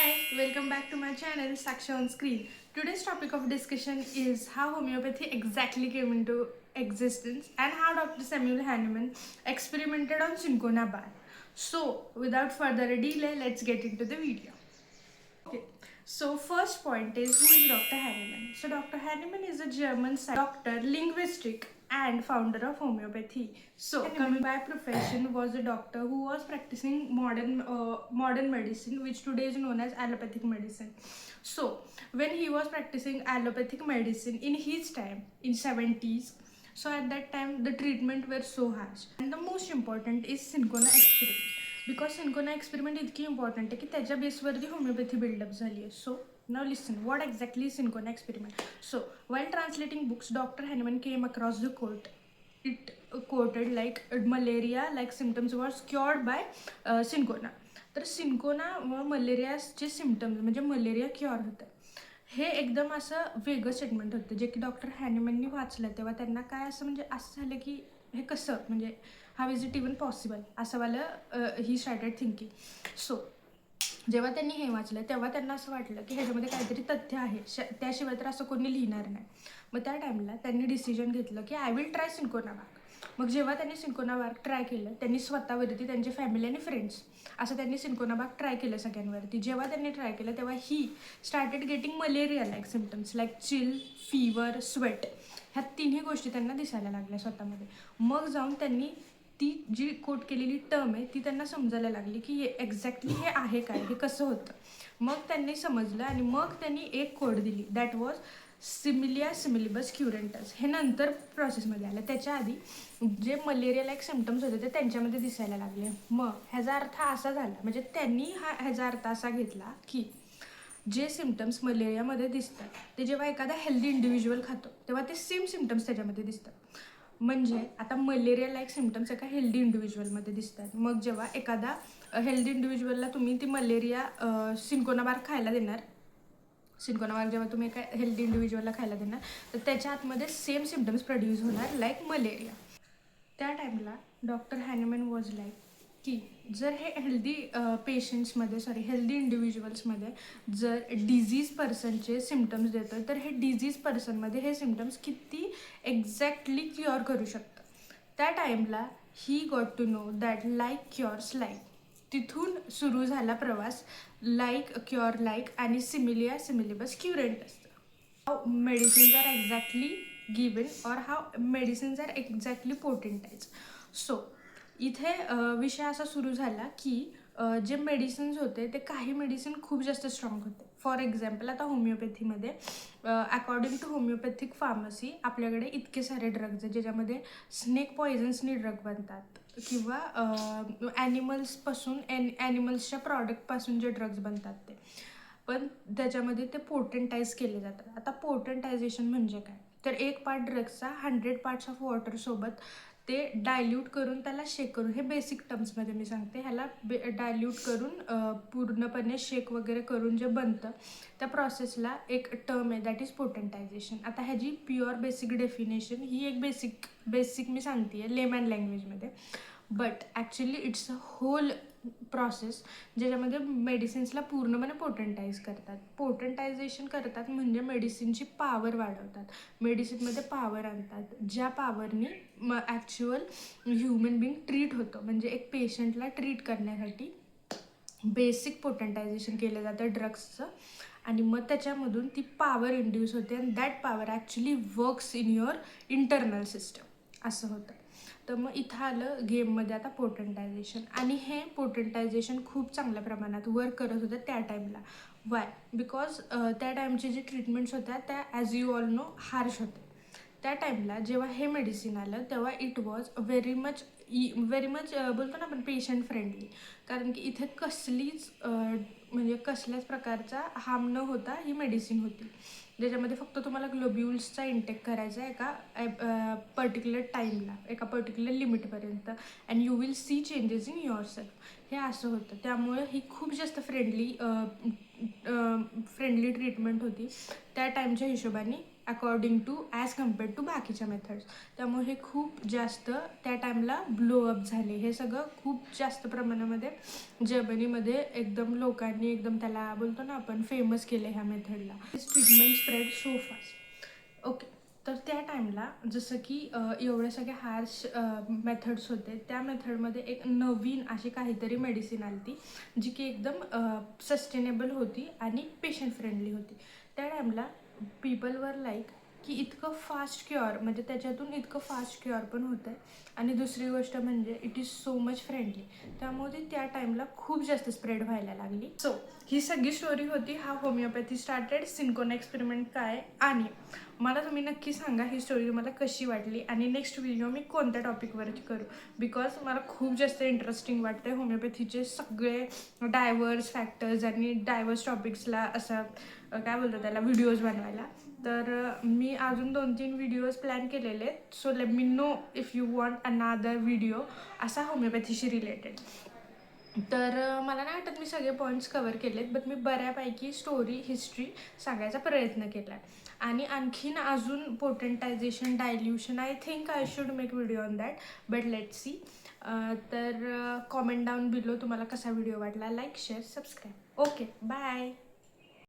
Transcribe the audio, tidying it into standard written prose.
Hi, welcome back to my channel Saksha on Screen. Today's topic of discussion is how homeopathy exactly came into existence and how Dr. Samuel Hahnemann experimented on cinchona bar. So, without further delay, let's get into the video. Okay. So first point is, who is Dr. Hahnemann? So Dr. Hahnemann is a German doctor, linguistic and founder of homeopathy. So coming by profession was a doctor who was practicing modern medicine, which today is known as allopathic medicine. So when he was practicing allopathic medicine in his time in 70s, so at that time the treatment were so harsh. And the most important is cinchona experiment. Because cinchona experiment इतकी important आहे की त्याच्या बेसवरती homeopathy buildup झाली आहे. So now listen what exactly cinchona experiment. So while translating books doctor Hahnemann came across the court. It quoted like malaria like symptoms was cured by cinchona. तर cinchona व मलेरियाचे symptoms म्हणजे malaria cure होतं. हे एकदम असं वेगळं statement होतं जे की डॉक्टर हॅनमननी वाचलं तेव्हा त्यांना काय असं म्हणजे असं झालं की हे कसं म्हणजे how is it even possible असं वालं ही स्टार्टेड थिंकिंग. सो जेव्हा त्यांनी हे वाचलं तेव्हा त्यांना असं वाटलं की ह्याच्यामध्ये काहीतरी तथ्य आहे, त्याशिवाय तर असं कोणी लिहिणार नाही. मग त्या टाईमला त्यांनी डिसिजन घेतलं की आय विल ट्राय सिंकोना वार्क. मग जेव्हा त्यांनी सिंकोना वार्क ट्राय केलं त्यांनी स्वतःवरती, त्यांचे फॅमिली आणि फ्रेंड्स असं त्यांनी सिंकोना वार्क ट्राय केलं सगळ्यांवरती. जेव्हा त्यांनी ट्राय केलं तेव्हा he started getting malaria like symptoms like chill, fever, sweat. ह्या तिन्ही गोष्टी त्यांना दिसायला लागल्या स्वतःमध्ये. मग जाऊन त्यांनी ती जी कोट केलेली टर्म आहे ती त्यांना समजायला लागली की एक्झॅक्टली हे आहे काय, हे कसं होतं. मग त्यांनी समजलं आणि मग त्यांनी एक कोड दिली दॅट वॉज सिमिलिया सिमिलिबस क्युरेंटस. हे नंतर प्रोसेसमध्ये आलं. त्याच्या आधी जे मलेरिया लाईक सिम्टम्स होते ते त्यांच्यामध्ये दिसायला लागले. मग ह्याचा अर्थ असा झाला, म्हणजे त्यांनी ह्याचा अर्थ असा घेतला की जे सिम्टम्स मलेरियामध्ये दिसतात ते जेव्हा एखादा हेल्दी इंडिव्हिज्युअल खातो तेव्हा ते सेम सिम्टम्स त्याच्यामध्ये दिसतात. म्हणजे आता मलेरिया लाईक सिम्टम्स एका हेल्दी इंडिव्हिज्युअलमध्ये दिसतात. मग जेव्हा एखादा हेल्दी इंडिव्हिज्युअलला तुम्ही ती मलेरिया सिंकोना बार खायला देणार, सिंकोना बार जेव्हा तुम्ही एका हेल्दी इंडिव्हिज्युअलला खायला देणार तर त्याच्या आतमध्ये सेम सिम्टम्स प्रोड्यूस होणार लाईक मलेरिया. त्या टाईमला डॉक्टर हॅनमन वॉज लाईक की जर हे हेल्दी हेल्दी इंडिव्हिज्युअल्समध्ये जर डिझीज पर्सनचे सिम्टम्स देतं तर हे डिझीज पर्सनमध्ये हे सिम्टम्स किती एक्झॅक्टली क्युअर करू शकतं. त्या टाईमला he got to know that like cures like. तिथून सुरू झाला प्रवास लाईक क्युअर लाईक आणि सिमिलिया सिमिलिबस क्युरेंट असतं. How medicines R exactly given और how medicines R exactly potentise. So इथे विषय असा सुरू झाला की जे मेडिसिन्स होते ते काही मेडिसिन खूप जास्त स्ट्रॉंग होते. फॉर एक्झाम्पल आता होमिओपॅथीमध्ये अकॉर्डिंग टू होमिओपॅथिक फार्मसी आपल्याकडे इतके सारे ड्रग्ज आहेत ज्याच्यामध्ये स्नेक पॉयझन्सनी ड्रग बनतात किंवा ॲनिमल्सच्या प्रॉडक्टपासून जे ड्रग्ज बनतात ते पण त्याच्यामध्ये ते पोटेंटाइज केले जातात. आता पोटेंटायझेशन म्हणजे काय, तर एक पार्ट ड्रग्सचा 100 पार्ट्स ऑफ वॉटरसोबत ते डायल्यूट करून त्याला शेक करून, हे बेसिक टर्म्समध्ये मी सांगते, ह्याला डायल्यूट करून पूर्णपणे शेक वगैरे करून जे बनतं त्या प्रोसेसला एक टर्म आहे दॅट इज पोटेंटायझेशन. आता ह्याची प्युअर बेसिक डेफिनेशन ही एक बेसिक मी सांगते आहे लेमॅन लँग्वेजमध्ये. But actually it's a whole process ज्याच्यामध्ये मेडिसिन्सला पूर्णपणे पोटेंटाइज करतात. पोटेंटायझेशन करतात म्हणजे मेडिसिनची पॉवर वाढवतात, मेडिसिनमध्ये पॉवर आणतात ज्या पॉवरनी ॲक्च्युअल ह्युमन बिंग ट्रीट होतं. म्हणजे एक पेशंटला ट्रीट करण्यासाठी बेसिक पोटेंटायझेशन केलं जातं ड्रग्सचं आणि मग त्याच्यामधून ती पॉवर इंड्यूस होते आणि that power actually works in your internal system असं होतं. तर मग इथं आलं गेममध्ये आता पोटेंटायझेशन आणि हे पोटेंटायझेशन खूप चांगल्या प्रमाणात वर्क करत होतं त्या टाईमला. वाय, बिकॉज त्या टाईमचे जे ट्रीटमेंट्स होत्या त्या as you all know harsh होत्या. त्या टाईमला जेव्हा हे मेडिसिन आलं तेव्हा इट वॉज व्हेरी मच बोलतो ना आपण पेशंट फ्रेंडली. कारण की इथे म्हणजे कसल्याच प्रकारचा हार्म न होता ही मेडिसिन होती ज्याच्यामध्ये फक्त तुम्हाला ग्लोब्युल्सचा इंटेक करायचा आहे एका पर्टिक्युलर टाईमला, एका पर्टिक्युलर लिमिटपर्यंत, and you will see changes in yourself. हे असं होतं. त्यामुळे ही खूप जास्त फ्रेंडली ट्रीटमेंट होती त्या टाईमच्या हिशोबाने according to as compared to बाकीच्या मेथड्स. त्यामुळे हे खूप जास्त त्या टाईमला ब्लोअप झाले. हे सगळं खूप जास्त प्रमाणामध्ये जर्मनीमध्ये एकदम लोकांनी एकदम त्याला बोलतो ना आपण फेमस केलं ह्या मेथडला. Treatment spread so fast. Okay, तर त्या टाईमला जसं की एवढ्या सगळ्या हार्श मेथड्स होते, त्या मेथडमध्ये एक नवीन अशी काहीतरी मेडिसिन आली ती जी की एकदम सस्टेनेबल होती आणि पेशंट फ्रेंडली होती. त्या टाईमला पीपलवर लाईक की इतकं फास्ट क्युअर, म्हणजे त्याच्यातून इतकं फास्ट क्युअर पण होतं आहे. आणि दुसरी गोष्ट म्हणजे it is so much friendly. त्यामुळे त्या टाईमला खूप जास्त स्प्रेड व्हायला लागली. सो ही सगळी स्टोरी होती हा होमिओपॅथी स्टार्टेड, सिन्कोना एक्सपेरिमेंट काय, आणि मला तुम्ही नक्की सांगा ही स्टोरी मला कशी वाटली आणि नेक्स्ट व्हिडिओ मी कोणत्या टॉपिकवरती करू. बिकॉज मला खूप जास्त इंटरेस्टिंग वाटतं होमिओपॅथीचे सगळे डायव्हर्स फॅक्टर्स आणि डायव्हर्स टॉपिक्सला असं काय बोलतात त्याला व्हिडिओज बनवायला. तर मी अजून 2-3 व्हिडिओज प्लॅन केलेले आहेत. So let me know if you want अनादर व्हिडिओ असा होमिओपॅथीशी रिलेटेड. तर मला नाही वाटत मी सगळे पॉईंट्स कवर केलेत, बट मी बऱ्यापैकी स्टोरी हिस्ट्री सांगायचा प्रयत्न केला आहे. आणि आणखीन अजून potentization dilution I think I should make video on that, but let see. तर कॉमेंट डाऊन बिलो तुम्हाला कसा व्हिडिओ वाटला. Like share subscribe. Okay, bye.